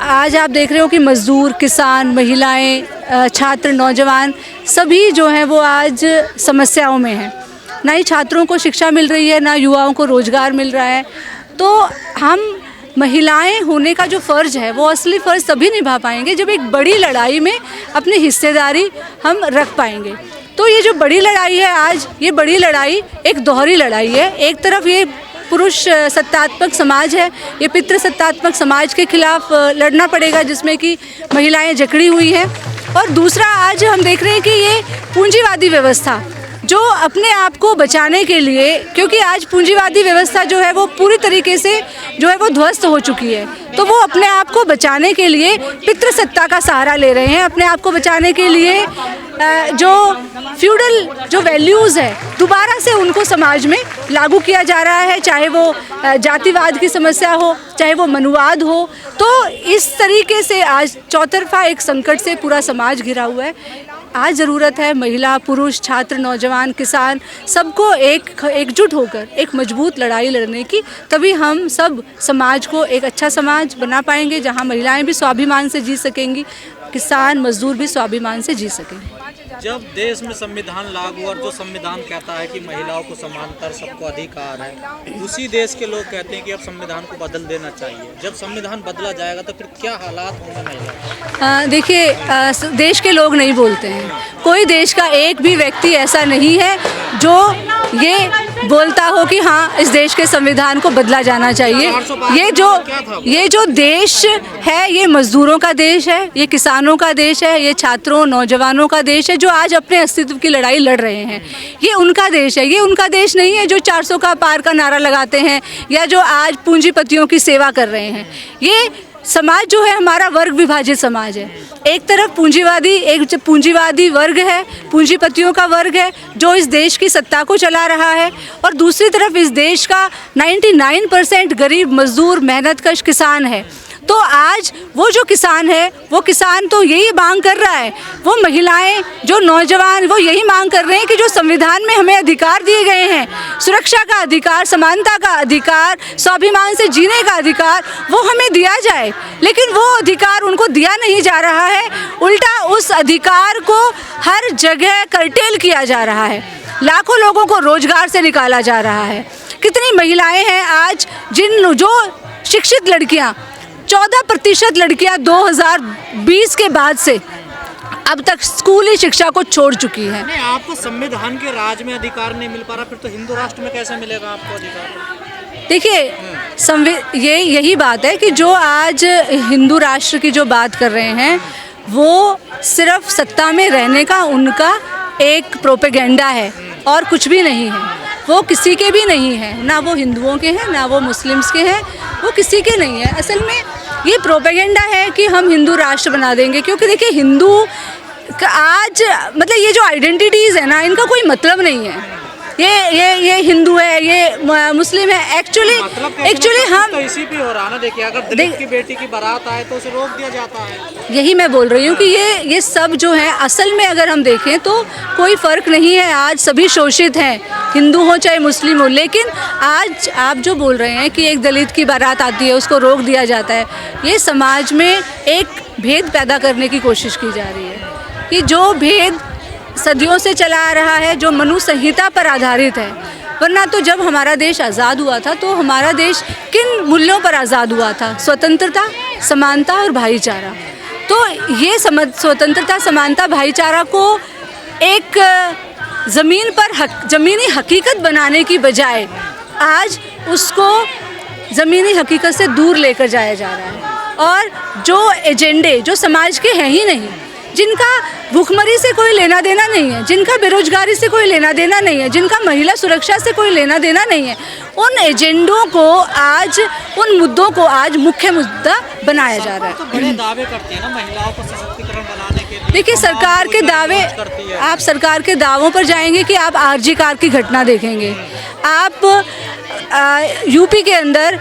आज आप देख रहे हो कि मज़दूर, किसान, महिलाएं, छात्र, नौजवान सभी जो हैं वो आज समस्याओं में हैं। ना ही छात्रों को शिक्षा मिल रही है, ना युवाओं को रोज़गार मिल रहा है। तो हम महिलाएं होने का जो फ़र्ज़ है वो असली फ़र्ज़ तभी निभा पाएंगे जब एक बड़ी लड़ाई में अपनी हिस्सेदारी हम रख पाएंगे। तो ये जो बड़ी लड़ाई है आज, ये बड़ी लड़ाई एक दोहरी लड़ाई है। एक तरफ ये पुरुष सत्तात्मक समाज है, ये पितृ सत्तात्मक समाज के खिलाफ लड़ना पड़ेगा जिसमें कि महिलाएं जकड़ी हुई हैं। और दूसरा आज हम देख रहे हैं कि ये पूंजीवादी व्यवस्था जो अपने आप को बचाने के लिए, क्योंकि आज पूंजीवादी व्यवस्था जो है वो पूरी तरीके से जो है वो ध्वस्त हो चुकी है, तो वो अपने आप को बचाने के लिए पितृसत्ता का सहारा ले रहे हैं। अपने आप को बचाने के लिए जो फ्यूडल जो वैल्यूज़ है दोबारा से उनको समाज में लागू किया जा रहा है, चाहे वो जातिवाद की समस्या हो, चाहे वो मनुवाद हो। तो इस तरीके से आज चौतरफा एक संकट से पूरा समाज घिरा हुआ है। आज ज़रूरत है महिला, पुरुष, छात्र, नौजवान, किसान सबको एकजुट होकर एक मजबूत लड़ाई लड़ने की। तभी हम सब समाज को एक अच्छा समाज बना पाएंगे जहां महिलाएं भी स्वाभिमान से जी सकेंगी, किसान, मजदूर भी स्वाभिमान से जी सकेंगे। जब देश में संविधान लागू और जो संविधान कहता है कि महिलाओं को समानता, सबको अधिकार है, उसी देश के लोग कहते हैं कि अब संविधान को बदल देना चाहिए। जब संविधान बदला जाएगा तो फिर क्या हालात होंगे महिला? देखिए, देश के लोग नहीं बोलते हैं। कोई देश का एक भी व्यक्ति ऐसा नहीं है जो ये बोलता हो कि हाँ इस देश के संविधान को बदला जाना चाहिए। ये जो देश है ये मजदूरों का देश है, ये किसानों का देश है, ये छात्रों, नौजवानों का देश है जो आज अपने अस्तित्व की लड़ाई लड़ रहे हैं। ये उनका देश है, ये उनका देश नहीं है जो 400 का पार का नारा लगाते हैं या जो आज पूंजीपतियों की सेवा कर रहे हैं। ये समाज जो है हमारा वर्ग विभाजित समाज है। एक तरफ पूंजीवादी वर्ग है, पूंजीपतियों का वर्ग है जो इस देश की सत्ता को चला रहा है, और दूसरी तरफ इस देश का 99% गरीब, मजदूर, मेहनतकश किसान है। तो आज वो जो किसान है, वो किसान तो यही मांग कर रहा है, वो महिलाएं, जो नौजवान, वो यही मांग कर रहे हैं कि जो संविधान में हमें अधिकार दिए गए हैं, सुरक्षा का अधिकार, समानता का अधिकार, स्वाभिमान से जीने का अधिकार, वो हमें दिया जाए। लेकिन वो अधिकार उनको दिया नहीं जा रहा है, उल्टा उस अधिकार को हर जगह कर्टेल किया जा रहा है। लाखों लोगों को रोजगार से निकाला जा रहा है। कितनी महिलाएं हैं आज जो शिक्षित लड़कियां, 14% लड़कियां 2020 के बाद से अब तक स्कूली शिक्षा को छोड़ चुकी हैं। नहीं, आपको संविधान के राज में अधिकार नहीं मिल पा रहा, फिर तो हिंदू राष्ट्र में कैसे मिलेगा आपको अधिकार? देखिए, यही बात है कि जो आज हिंदू राष्ट्र की जो बात कर रहे हैं वो सिर्फ सत्ता में रहने का उनका एक प्रोपेगेंडा है और कुछ भी नहीं है। वो किसी के भी नहीं है, ना वो हिंदुओं के हैं, ना वो मुस्लिम्स के हैं, वो किसी के नहीं है। असल में ये प्रोपेगेंडा है कि हम हिंदू राष्ट्र बना देंगे, क्योंकि देखिए हिंदू आज मतलब ये जो आइडेंटिटीज़ है ना, इनका कोई मतलब नहीं है। ये हिंदू है, ये मुस्लिम है, एक्चुअली हम तो इसी पे हो रहा ना। देखिए, अगर दलित की बेटी की बारात आए तो उसे रोक दिया जाता है। यही मैं बोल रही हूँ कि ये सब जो है असल में अगर हम देखें तो कोई फ़र्क नहीं है। आज सभी शोषित हैं, हिंदू हो चाहे मुस्लिम हो। लेकिन आज आप जो बोल रहे हैं कि एक दलित की बारात आती है उसको रोक दिया जाता है, ये समाज में एक भेद पैदा करने की कोशिश की जा रही है कि जो भेद सदियों से चला आ रहा है, जो मनु संहिता पर आधारित है। वरना तो जब हमारा देश आज़ाद हुआ था तो हमारा देश किन मूल्यों पर आज़ाद हुआ था? स्वतंत्रता, समानता और भाईचारा। तो ये स्वतंत्रता, समानता, भाईचारा को एक ज़मीन पर ज़मीनी हकीकत बनाने की बजाय आज उसको ज़मीनी हकीकत से दूर लेकर जाया जा रहा है। और जो एजेंडे जो समाज के हैं ही नहीं, जिनका भूखमरी से कोई लेना देना नहीं है, जिनका बेरोजगारी से कोई लेना देना नहीं है, जिनका महिला सुरक्षा से कोई लेना देना नहीं है, उन एजेंडों को आज, उन मुद्दों को आज मुख्य मुद्दा बनाया जा रहा है। तो बड़े दावे करती है ना महिलाओं को सशक्तिकरण बनाने के लिए। देखिए, सरकार के दावे, आप सरकार के दावों पर जाएंगे कि आप आरजी कार की घटना देखेंगे। आप यूपी के अंदर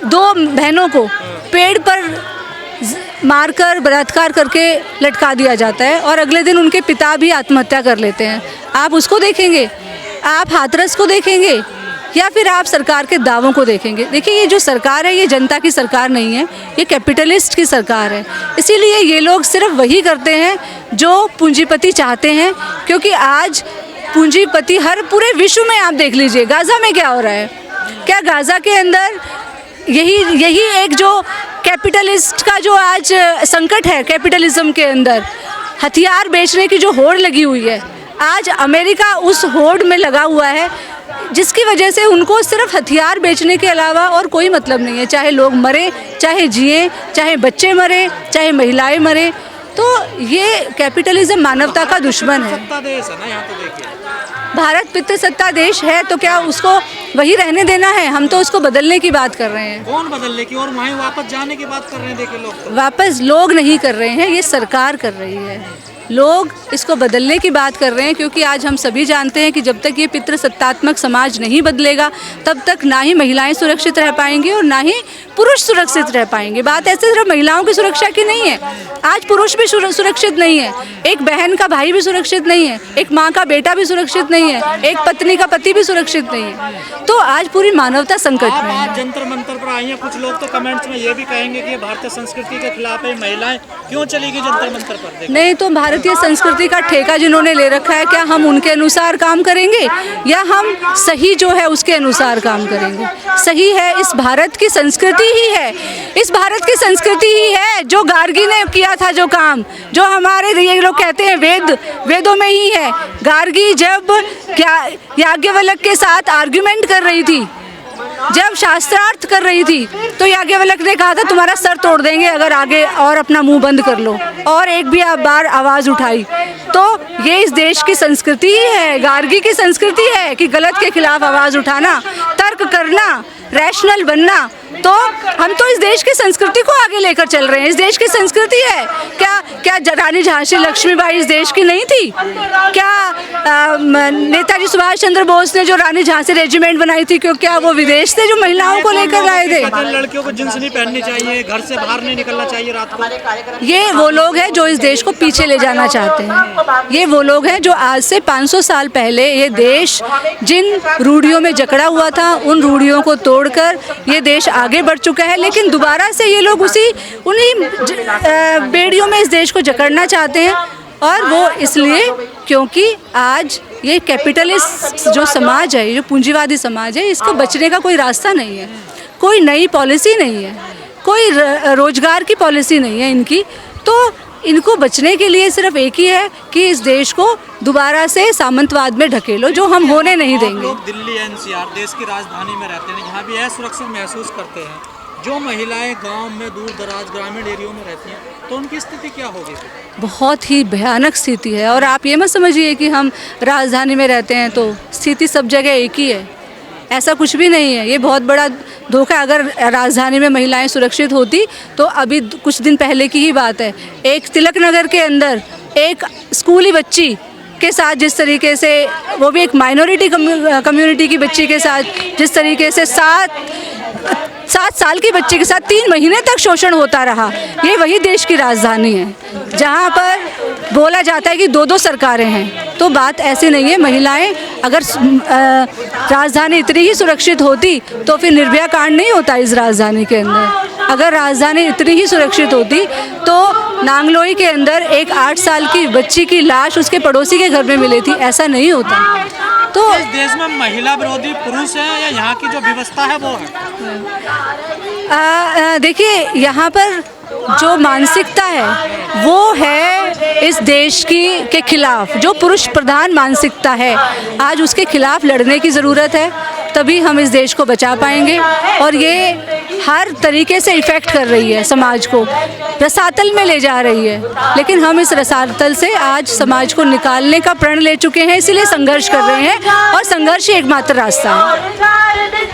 दो बहनों को पेड़ पर मारकर बलात्कार करके लटका दिया जाता है और अगले दिन उनके पिता भी आत्महत्या कर लेते हैं। आप उसको देखेंगे, आप हाथरस को देखेंगे, या फिर आप सरकार के दावों को देखेंगे। देखिए, ये जो सरकार है ये जनता की सरकार नहीं है, ये कैपिटलिस्ट की सरकार है। इसीलिए ये लोग सिर्फ वही करते हैं जो पूंजीपति चाहते हैं, क्योंकि आज पूंजीपति हर पूरे विश्व में, आप देख लीजिए गाज़ा में क्या हो रहा है। क्या गाज़ा के अंदर यही एक जो कैपिटलिस्ट का जो आज संकट है, कैपिटलिज्म के अंदर हथियार बेचने की जो होड़ लगी हुई है, आज अमेरिका उस होड़ में लगा हुआ है, जिसकी वजह से उनको सिर्फ हथियार बेचने के अलावा और कोई मतलब नहीं है। चाहे लोग मरे, चाहे जिए, चाहे बच्चे मरे, चाहे महिलाएं मरे। तो ये कैपिटलिज्म मानवता का दुश्मन है। सत्ता देश है ना यहाँ, तो देखिए भारत पितृसत्ता देश है, तो क्या उसको वही रहने देना है? हम तो उसको बदलने की बात कर रहे हैं। कौन बदलने की और वहीं वापस जाने की बात कर रहे हैं। देखिए लोग तो वापस लोग नहीं कर रहे हैं, ये सरकार कर रही है। लोग इसको बदलने की बात कर रहे हैं, क्योंकि आज हम सभी जानते हैं कि जब तक ये पितृसत्तात्मक समाज नहीं बदलेगा तब तक ना ही महिलाएं सुरक्षित रह पाएंगी और ना ही पुरुष सुरक्षित रह पाएंगे। बात ऐसे सिर्फ महिलाओं की सुरक्षा की नहीं है, आज पुरुष भी सुरक्षित नहीं है, एक बहन का भाई भी सुरक्षित नहीं है, एक माँ का बेटा भी सुरक्षित नहीं है, एक पत्नी का पति भी सुरक्षित नहीं है। तो आज पूरी मानवता संकट में है। आज जंतर मंतर पर आई हैं, कुछ लोग तो कमेंट्स में ये भी कहेंगे कि ये भारतीय संस्कृति के खिलाफ है, महिलाएं क्यों चलेगी जंतर मंतर पर। नहीं, तो भारतीय संस्कृति का ठेका जिन्होंने ले रखा है, क्या हम उनके अनुसार काम करेंगे या हम सही जो है उसके अनुसार काम करेंगे? सही है, इस भारत की संस्कृति ही है, इस भारत की संस्कृति ही है जो गार्गी ने किया था, जो काम जो हमारे ये लोग कहते हैं वेदों में ही है। गार्गी जब याज्ञवल्क्य के साथ आर्ग्यूमेंट कर रही थी, जब शास्त्रार्थ कर रही थी, तो याज्ञवल्क्य ने कहा था तुम्हारा सर तोड़ देंगे अगर आगे और अपना मुंह बंद कर लो, और एक भी बार आवाज़ उठाई। तो ये इस देश की संस्कृति ही है, गार्गी की संस्कृति है कि गलत के खिलाफ आवाज़ उठाना, तर्क करना, रैशनल बनना। तो हम तो इस देश की संस्कृति को आगे लेकर चल रहे हैं, इस देश की संस्कृति है। क्या रानी झांसी लक्ष्मीबाई इस देश की नहीं थी? क्या नेताजी सुभाष चंद्र बोस ने जो रानी झांसी रेजिमेंट बनाई थी, क्यों क्या वो विदेश से जो महिलाओं को लेकर आए थे? लड़कियों को जींस नहीं पहननी चाहिए, घर से बाहर नहीं निकलना चाहिए रात को। ये वो लोग हैं जो इस देश को पीछे ले जाना चाहते हैं। ये वो लोग हैं जो आज से 500 साल पहले ये देश जिन रूढ़ियों में जकड़ा हुआ था, उन रूढ़ियों को तोड़कर ये देश आगे बढ़ चुका है, लेकिन दोबारा से ये लोग उन्हीं बेड़ियों में इस देश को जकड़ना चाहते हैं। और वो इसलिए क्योंकि आज ये कैपिटलिस्ट जो समाज है, जो पूंजीवादी समाज है, इसको बचने का कोई रास्ता नहीं है, कोई नई पॉलिसी नहीं है, कोई रोजगार की पॉलिसी नहीं है इनकी। तो इनको बचने के लिए सिर्फ एक ही है कि इस देश को दोबारा से सामंतवाद में ढकेलो, जो हम होने नहीं देंगे। लोग दिल्ली एनसीआर देश की राजधानी में रहते हैं, यहाँ भी असुरक्षित महसूस करते हैं। जो महिलाएं गांव में दूर दराज ग्रामीण एरियो में रहती हैं, तो उनकी स्थिति क्या होगी? बहुत ही भयानक स्थिति है। और आप ये मत समझिए कि हम राजधानी में रहते हैं तो स्थिति सब जगह एक ही है, ऐसा कुछ भी नहीं है। ये बहुत बड़ा धोखा। अगर राजधानी में महिलाएं सुरक्षित होती तो अभी कुछ दिन पहले की ही बात है, एक तिलक नगर के अंदर एक स्कूली बच्ची के साथ जिस तरीके से, वो भी एक माइनॉरिटी कम्युनिटी की बच्ची के साथ जिस तरीके से 7 साल की बच्ची के साथ 3 महीने तक शोषण होता रहा। ये वही देश की राजधानी है जहाँ पर बोला जाता है कि 2-2 सरकारें हैं। तो बात ऐसी नहीं है। महिलाएं अगर राजधानी इतनी ही सुरक्षित होती तो फिर निर्भया कांड नहीं होता इस राजधानी के अंदर। अगर राजधानी इतनी ही सुरक्षित होती तो नांगलोई के अंदर एक 8 साल की बच्ची की लाश उसके पड़ोसी के घर में मिली थी, ऐसा नहीं होता। तो इस देश में महिला विरोधी पुरुष है या यहाँ की जो व्यवस्था है वो है? देखिए, यहाँ पर जो मानसिकता है वो है इस देश के खिलाफ, जो पुरुष प्रधान मानसिकता है, आज उसके खिलाफ लड़ने की ज़रूरत है, तभी हम इस देश को बचा पाएंगे। और ये हर तरीके से इफ़ेक्ट कर रही है समाज को, रसातल में ले जा रही है, लेकिन हम इस रसातल से आज समाज को निकालने का प्रण ले चुके हैं, इसीलिए संघर्ष कर रहे हैं और संघर्ष ही एकमात्र रास्ता है।